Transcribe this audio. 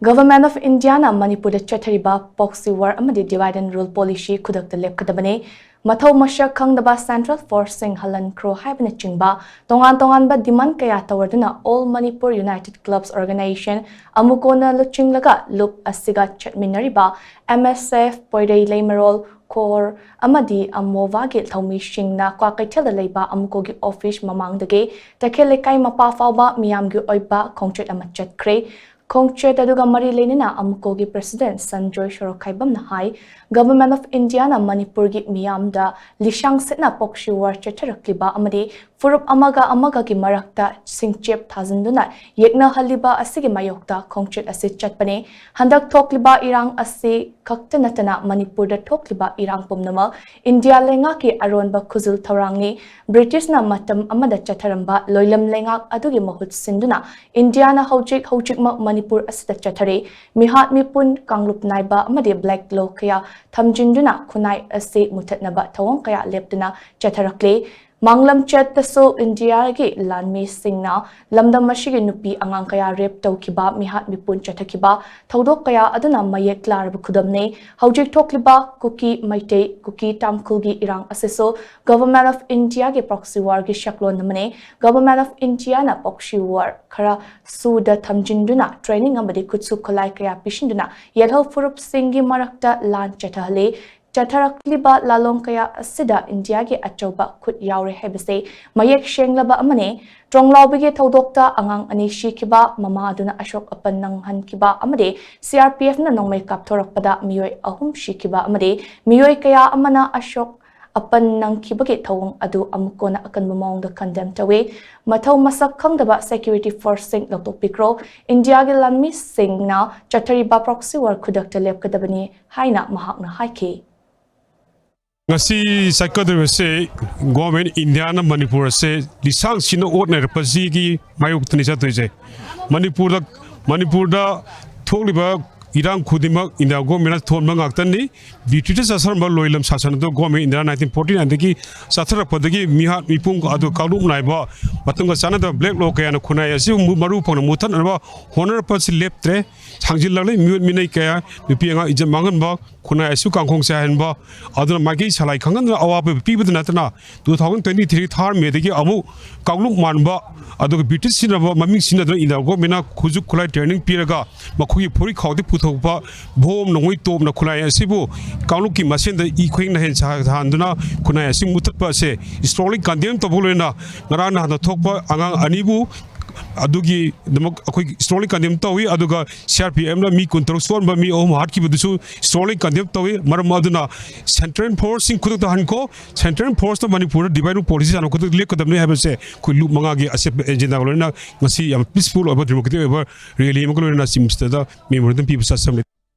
Government of India na Manipur da chathariba Proxy war amadi divide and rule policy kudak da lepkadabane mathau masha khangdaba Central Forcing Halan Crow haibana chingba tongan ba demand kaya tawarduna All Manipur United Clubs Organization Amuco na luchinglaga loop asiga chatminariba MSF poidei leimerol core amadi amova gi thomi shingna kwa kaithela leiba Amuco gi office mamangdage takhele kai mapa fawba miyam gi oiba khongchet ama chatkre Kongche Taduga Mari Lenina Amuco gi President Sanjoy Shorokaibam na hai Government of India na Manipur gi Miyam da Lishang Sitna Proxy war chacharakliba amadi Furup amaga gi marakta singchep thazinduna yekna haliba asigi mayokta Kongche asi chatpane handak thokliba irang asi kakta natana Manipur da thokliba irang pumnama India lenga ki aronba khuzul thawrangni British na matam amada chatharamba loilam lenga adugi mahut sinduna India na hojik ma Manipur asida chathare mihat mipun kanglup naiba amadi black law kaya thamjinduna khunai ase mutatnaba thawang kaya leptuna chatharakle Manglam chat taso India gi lanmi singna lamdam mashigi nupi angang kaya rep tawkiba mihat mipun chathakiba thodok kaya aduna mayek lar khudamne hojik thokliba kuki maite kuki tamkulgi irang aseso Government of India gi proxy war gi shaklon namane Government of India na proxy war khara suda thamjinduna training amadi kutsu kholai kaya pishinduna yelho furup singi marakta lan chathale Chatharakliba lalong kaya asida India gi achauba khut yaure hebase mayek shenglaba amane tronglawbige thodokta angang ani shikiba mama aduna ashok apan nang hankiba amade CRPF na nongmai kapthorakpada miyoi ahum shikiba amade miyoi kaya amana ashok apan nang kibage thawang adu Amuco na akan mamaong da condemn tawe mathaw masak khangdaba security forcing lokpikro India gi lanmi singna chathariba proxy war khudakta lepkadabani haina mahakna haike ngasi sakadre se government India na Manipur se disang sino ordinary pasi gi mayuk tni sa toise Manipur da tholiba irang khudima India government thon mangak tani British sasar ma loilam sasan do government India 1949 degi sathara padagi mihat mipung adu kalu naiba matunga sana da black law kaya na khunai asi maru phang muthan ba honor pas leptre changjil lagle mute minai kaya nupi anga ije mangan ba khunai asu kangkhong sa hen ba aduna magi salai khangan awa pi bidna tana 2023 thar me degi amu kalu man ba adu British sina ba maming sina da India government khujuk khulai training piraga makhugi phori khawde puthokpa bhom nongoi tom na khulai asibu kalu ki masen da I khoing na hen sa handuna khunai asi mutatpa se strolling kandem to bolena ngara na da thokpa angang anibu adugi damak akoi strolling kandem tawi aduga CRPM na mi control storm ba mi om hat ki budusu strolling kandem tawi maram aduna central forcing khuduk da hanko central force to Manipur divide policy an khuduk lek kadamne habe se khoi lu manga gi asep agenda golena ngasi am peaceful over democratic over really magolena simsta da member them people sa